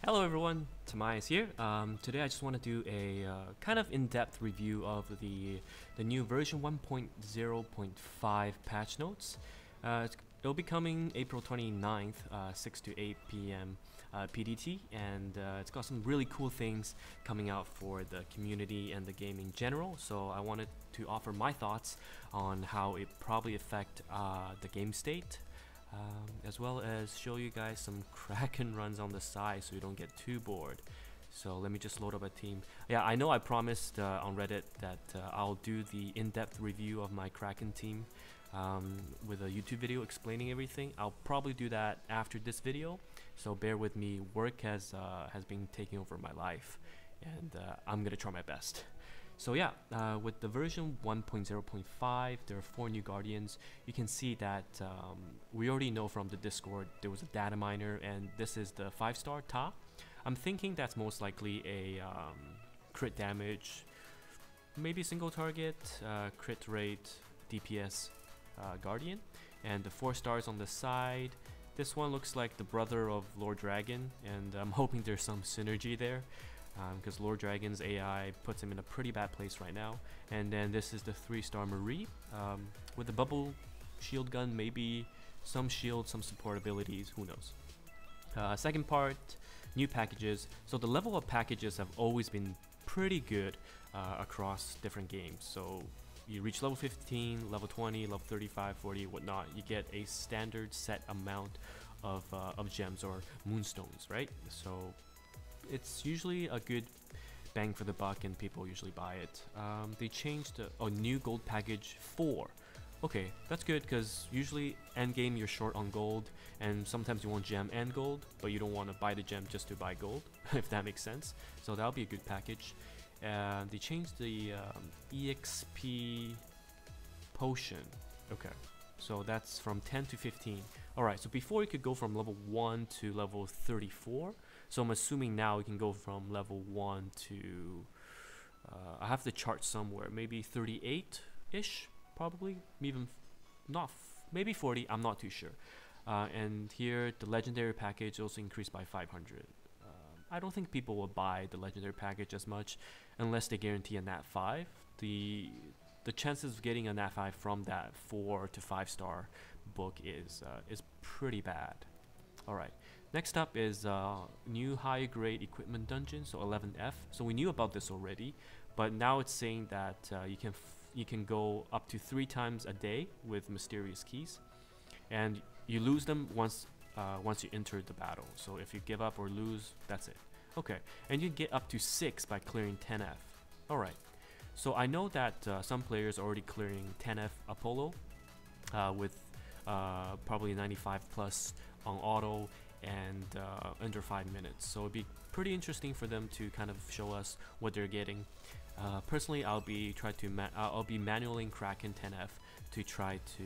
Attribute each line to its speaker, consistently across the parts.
Speaker 1: Hello everyone, TimaeuSS here. Today I just want to do a kind of in-depth review of the new version 1.0.5 patch notes. It'll be coming April 29th, 6 to 8 p.m. PDT, and it's got some really cool things coming out for the community and the game in general. So I wanted to offer my thoughts on how it probably affect the game state. As well as show you guys some Kraken runs on the side so you don't get too bored. So let me just load up a team. Yeah, I know I promised on Reddit that I'll do the in-depth review of my Kraken team with a YouTube video explaining everything. I'll probably do that after this video, so bear with me. Work has been taking over my life, and I'm gonna try my best. So yeah, with the version 1.0.5, there are 4 new guardians. You can see that we already know from the Discord there was a data miner, and this is the 5-star Ta. I'm thinking that's most likely a crit damage, maybe single target, crit rate, DPS guardian, and the 4 stars on the side. This one looks like the brother of Lord Dragon, and I'm hoping there's some synergy there. Because Lord Dragon's AI puts him in a pretty bad place right now. And then this is the 3-star Marie with the bubble shield gun, maybe some shield, some support abilities, who knows. Second part, new packages. So the level of packages have always been pretty good across different games. So you reach level 15, level 20, level 35, 40, whatnot, you get a standard set amount of gems or moonstones, right? So it's usually a good bang for the buck and people usually buy it. They changed a new gold package 4. Okay, that's good because usually end game you're short on gold, and sometimes you want gem and gold, but you don't want to buy the gem just to buy gold, if that makes sense. So that'll be a good package. They changed the EXP potion. Okay, so that's from 10 to 15. Alright, so before you could go from level 1 to level 34. So I'm assuming now we can go from level 1 to, I have the chart somewhere, maybe 38-ish, probably, even not, maybe 40, I'm not too sure. And here, the legendary package also increased by 500. I don't think people will buy the legendary package as much unless they guarantee a nat 5. The chances of getting a nat 5 from that 4 to 5-star book is pretty bad. Alright. Next up is new high grade equipment dungeon, so 11F. So we knew about this already, but now it's saying that you can go up to 3 times a day with mysterious keys, and you lose them once you enter the battle. So if you give up or lose, that's it. Okay, and you get up to 6 by clearing 10F. Alright, so I know that some players are already clearing 10F Apollo with probably 95 plus on auto and under 5 minutes, so it'd be pretty interesting for them to kind of show us what they're getting. Personally, I'll be manualing Kraken 10F to try to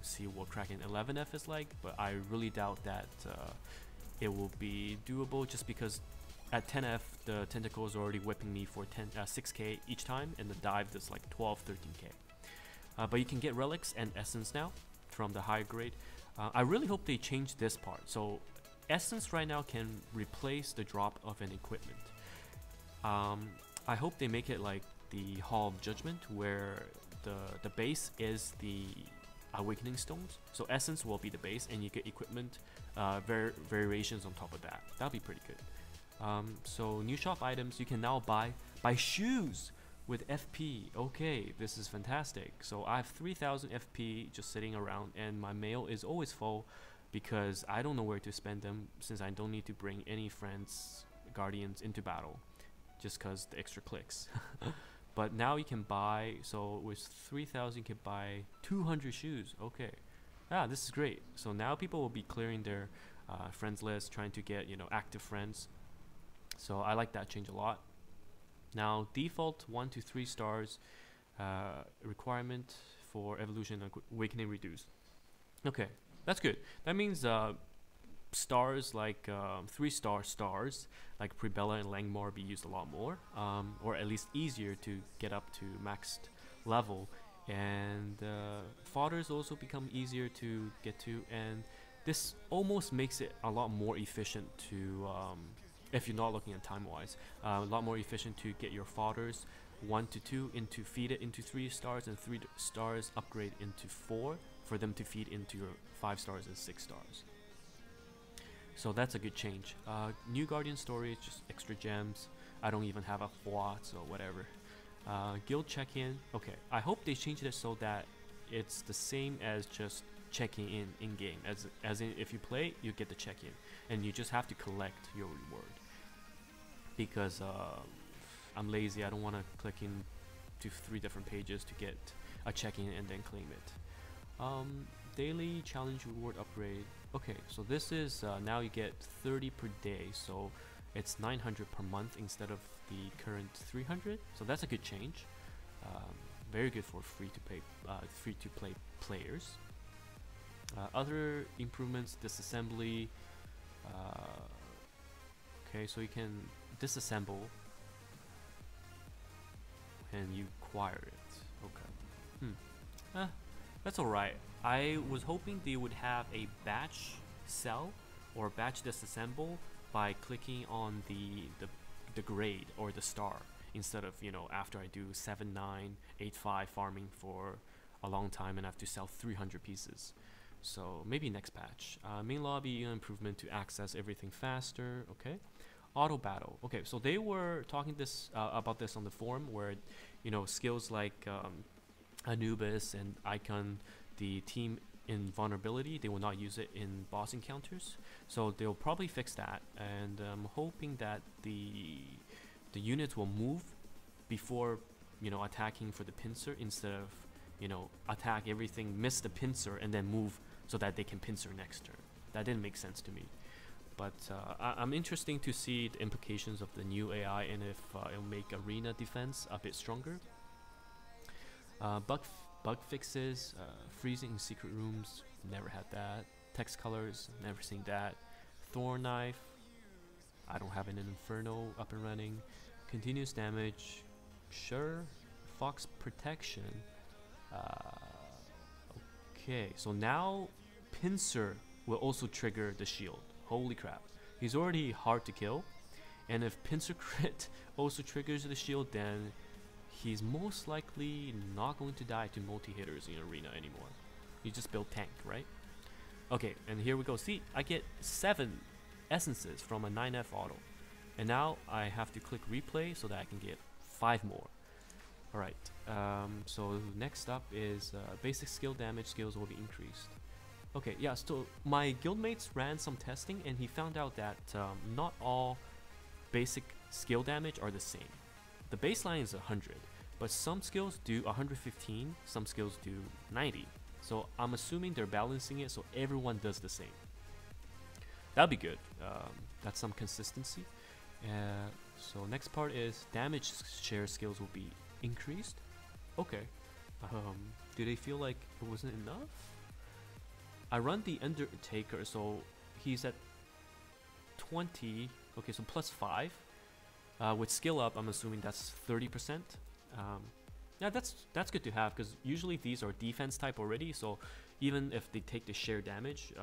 Speaker 1: see what Kraken 11F is like, but I really doubt that it will be doable, just because at 10F the tentacles are already whipping me for 6k each time, and the dive is like 12-13k. But you can get relics and essence now from the higher grade. I really hope they change this part. So essence right now can replace the drop of an equipment. I hope they make it like the Hall of Judgment, where the base is the awakening stones. So essence will be the base, and you get equipment variations on top of that. That'll be pretty good. So new shop items, you can now buy shoes with FP. Okay, this is fantastic. So I have 3000 FP just sitting around, and my mail is always full because I don't know where to spend them, since I don't need to bring any friends, guardians into battle, just cause the extra clicks. But now you can buy, so with 3000 you can buy 200 shoes. Okay, this is great. So now people will be clearing their friends list, trying to get, active friends. So I like that change a lot. Now default 1 to 3 stars requirement for evolution and awakening reduced. Okay, that's good. That means stars like 3-star stars like Prebella and Langmore be used a lot more, or at least easier to get up to maxed level, and fodders also become easier to get to, and this almost makes it a lot more efficient to if you're not looking at time-wise. A lot more efficient to get your fodders 1 to 2 into feed it into 3 stars, and 3 stars upgrade into 4 for them to feed into your 5 stars and 6 stars. So that's a good change. New Guardian storage, just extra gems. I don't even have a Hua, so whatever. Guild check-in. Okay, I hope they changed it so that it's the same as just checking in game. As in, if you play, you get the check-in, and you just have to collect your reward. Because I'm lazy, I don't want to click in to 3 different pages to get a check-in and then claim it. Daily challenge reward upgrade. Okay, so this is now you get 30 per day, so it's 900 per month instead of the current 300. So that's a good change. Very good for free to play players. Other improvements: disassembly. Okay, so you can disassemble and you acquire it. Okay. That's alright. I was hoping they would have a batch sell or batch disassemble by clicking on the grade or the star, instead of, you know, after I do 7, 9, 8, 5 farming for a long time and I have to sell 300 pieces. So maybe next patch. Main lobby improvement to access everything faster. Okay. Auto battle. Okay, so they were talking about this on the forum, where, you know, skills like Anubis and Icon, the team in vulnerability, they will not use it in boss encounters. So they'll probably fix that, and I'm hoping that the units will move before, you know, attacking for the pincer, instead of, you know, attack everything, miss the pincer, and then move so that they can pincer next turn. That didn't make sense to me. But I'm interested to see the implications of the new AI, and if it'll make arena defense a bit stronger. Bug fixes, freezing in secret rooms, never had that. Text colors, never seen that. Thorn knife, I don't have an Inferno up and running. Continuous damage, sure. Fox protection. Okay, so now pincer will also trigger the shield. Holy crap. He's already hard to kill, and if pincer crit also triggers the shield, then he's most likely not going to die to multi-hitters in arena anymore. You just build tank, right? Okay, and here we go. See, I get 7 essences from a 9F auto, and now I have to click replay so that I can get 5 more. Alright, so next up is basic skill damage skills will be increased. Okay, yeah, so my guildmates ran some testing, and he found out that not all basic skill damage are the same. The baseline is 100, but some skills do 115, some skills do 90. So I'm assuming they're balancing it so everyone does the same. That'd be good. That's some consistency. So next part is damage share skills will be increased. Okay. Do they feel like it wasn't enough? I run the Undertaker, so he's at 20. Okay, so plus 5. With skill up, I'm assuming that's 30%. Yeah, that's good to have, because usually these are defense type already, so even if they take the share damage,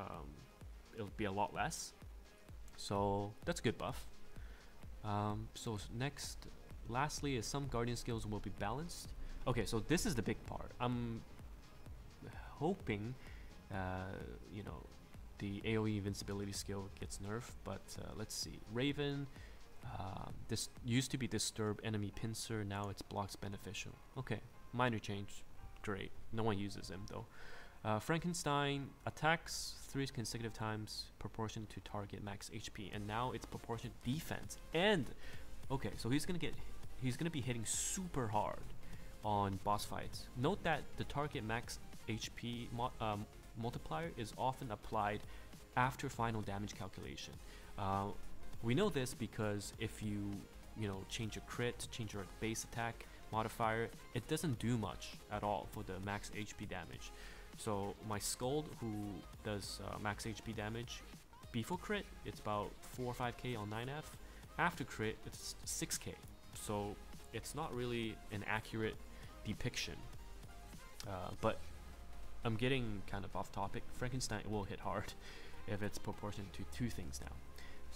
Speaker 1: it'll be a lot less. So that's a good buff. So lastly is some guardian skills will be balanced. Okay, so this is the big part. I'm hoping, you know, the AoE invincibility skill gets nerfed, but let's see. Raven, this used to be disturb enemy pincer, now it's blocks beneficial. Okay, minor change, great. No one uses him though. Frankenstein attacks 3 consecutive times proportion to target max HP, and now it's proportion defense. And okay, so he's gonna be hitting super hard on boss fights. Note that the target max HP multiplier is often applied after final damage calculation. We know this because if you change your crit, change your base attack modifier, it doesn't do much at all for the max HP damage. So my Scold, who does max HP damage, before crit it's about 4 or 5k on 9F. After crit it's 6k. So it's not really an accurate depiction. But I'm getting kind of off topic. Frankenstein will hit hard if it's proportionate to 2 things now.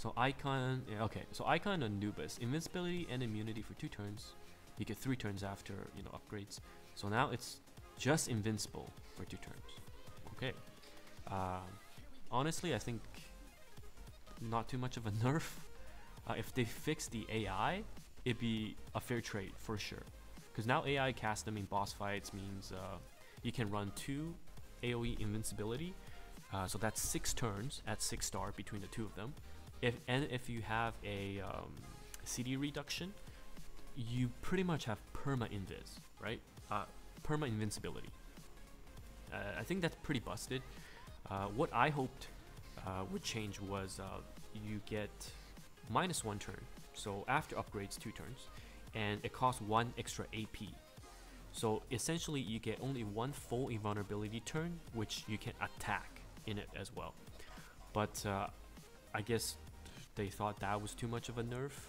Speaker 1: So Icon, yeah, okay. So Icon Anubis, invincibility and immunity for 2 turns. You get 3 turns after, you know, upgrades. So now it's just invincible for 2 turns. Okay. Honestly, I think not too much of a nerf. If they fix the AI, it'd be a fair trade for sure. Because now AI cast them in boss fights means you can run 2 AoE invincibility. So that's 6 turns at 6 star between the 2 of them. If you have a CD reduction, you pretty much have perma invis, right? Perma invincibility. I think that's pretty busted. What I hoped would change was you get -1 turn, so after upgrades 2 turns, and it costs 1 extra AP. So essentially you get only 1 full invulnerability turn, which you can attack in it as well. But I guess they thought that was too much of a nerf,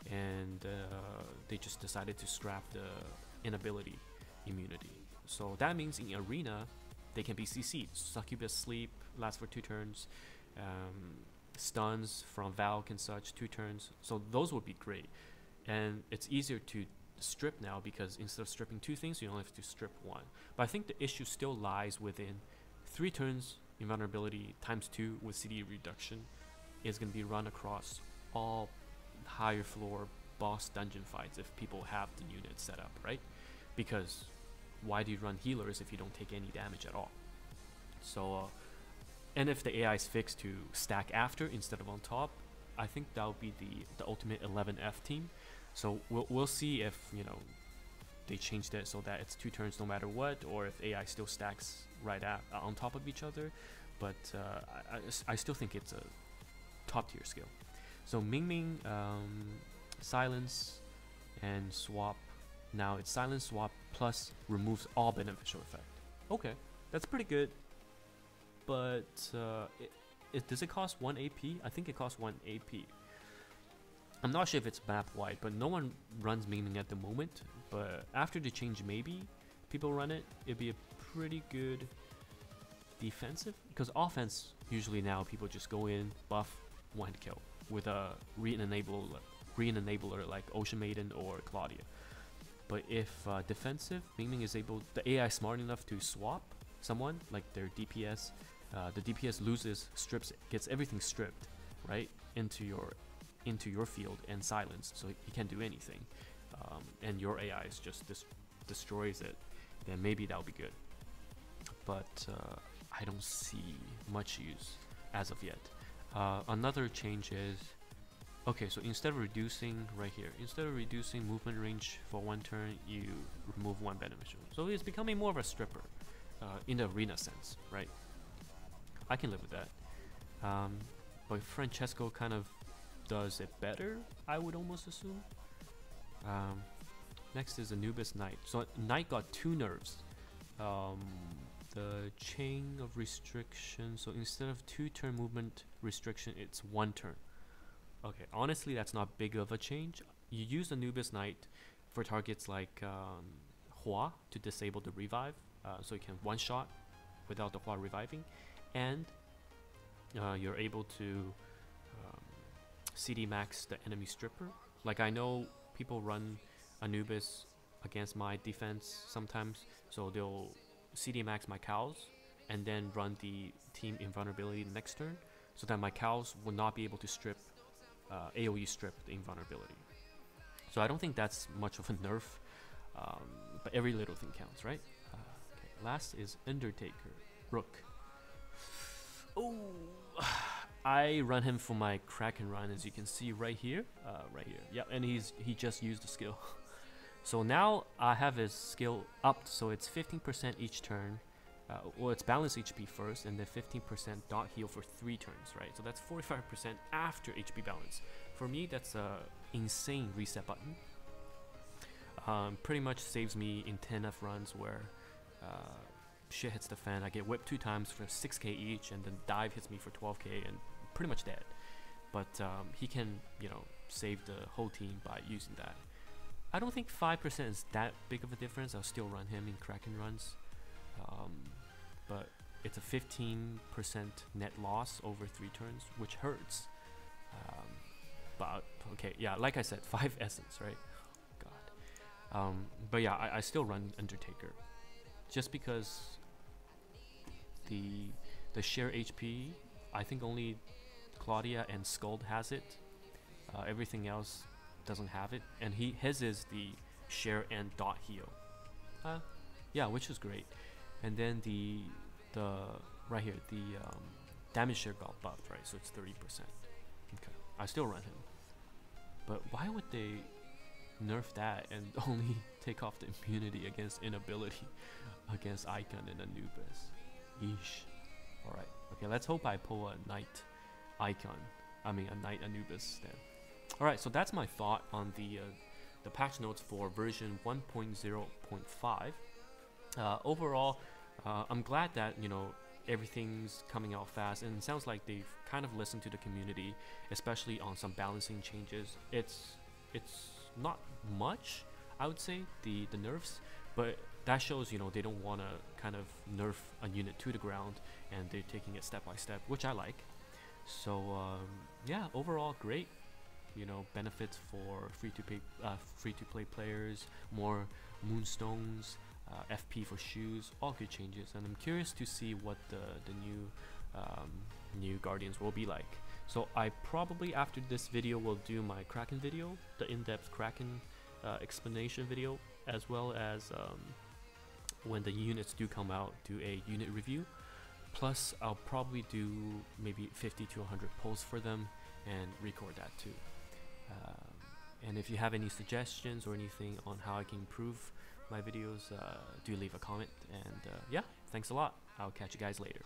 Speaker 1: and they just decided to scrap the inability immunity. So that means in arena they can be CC'd. Succubus sleep lasts for 2 turns. Stuns from Valk and such 2 turns. So those would be great. And it's easier to strip now because instead of stripping 2 things, you only have to strip 1. But I think the issue still lies within 3 turns invulnerability times 2 with CD reduction is going to be run across all higher floor boss dungeon fights if people have the unit set up, right? Because why do you run healers if you don't take any damage at all? So and if the AI is fixed to stack after instead of on top, I think that would be the ultimate 11F team. So we'll see if, you know, they changed it so that it's 2 turns no matter what, or if AI still stacks right on top of each other. But I still think it's a top tier skill. So Ming Ming, silence and swap. Now it's silence swap plus removes all beneficial effect. Okay, that's pretty good. But does it cost 1 AP? I think it costs 1 AP. I'm not sure if it's map wide, but no one runs Ming Ming at the moment. But after the change, maybe people run it. It'd be a pretty good defensive, because offense usually now people just go in, buff, 1 kill with a re-enabler like Ocean Maiden or Claudia. But if defensive, Ming Ming is able, the AI is smart enough to swap someone like their DPS. The DPS loses, strips, gets everything stripped, right, into your field and silenced, so he can't do anything. And your AI is just destroys it. Then maybe that'll be good. But I don't see much use as of yet. Another change is, okay, so instead of reducing right here, instead of reducing movement range for 1 turn, you remove 1 beneficial. So it's becoming more of a stripper in the arena sense, right? I can live with that. But Francesco kind of does it better, I would almost assume. Next is Anubis Knight. So Knight got 2 nerfs. The chain of restriction, so instead of 2 turn movement restriction, it's 1 turn. Okay, honestly that's not big of a change. You use Anubis Knight for targets like Hua to disable the revive, so you can 1-shot without the Hua reviving, and you're able to CD max the enemy stripper. Like I know people run Anubis against my defense sometimes, so they'll CD max my cows and then run the team invulnerability the next turn, so that my cows will not be able to strip AoE strip the invulnerability. So I don't think that's much of a nerf, but every little thing counts, right? Okay. Last is Undertaker Rook. Oh, I run him for my Kraken run, as you can see right here, Yeah, and he just used the skill. So now I have his skill upped, so it's 15% each turn. Well, it's balance HP first, and then 15% dot heal for 3 turns, right? So that's 45% after HP balance. For me, that's a insane reset button. Pretty much saves me in 10F runs where shit hits the fan. I get whipped 2 times for 6k each, and then dive hits me for 12k and pretty much dead. But he can, you know, save the whole team by using that. I don't think 5% is that big of a difference. I'll still run him in Kraken runs. But it's a 15% net loss over 3 turns, which hurts. But okay, yeah, like I said, 5 essence, right? God. But yeah, I still run Undertaker, just because the share HP, I think only Claudia and Skuld has it. Everything else doesn't have it, and his is the share and dot heal. Yeah, which is great. And then the right here, the damage share got buffed, right? So it's 30%. Okay, I still run him. But why would they nerf that and only take off the immunity against inability against Icon and Anubis? Yeesh. Alright, okay, let's hope I pull a Knight Icon. I mean a Knight Anubis then. Alright, so that's my thought on the patch notes for version 1.0.5. Overall, I'm glad that, you know, everything's coming out fast, and it sounds like they've kind of listened to the community, especially on some balancing changes. It's not much, I would say, the nerfs, but that shows, you know, they don't want to kind of nerf a unit to the ground, and they're taking it step by step, which I like. So yeah, overall great. You know, benefits for free-to-play players, more moonstones, FP for shoes, all good changes, and I'm curious to see what the new Guardians will be like. So I probably after this video will do my Kraken video, the in-depth Kraken explanation video, as well as when the units do come out, do a unit review. Plus I'll probably do maybe 50 to 100 polls for them and record that too. And if you have any suggestions or anything on how I can improve my videos, do leave a comment. And yeah, thanks a lot. I'll catch you guys later.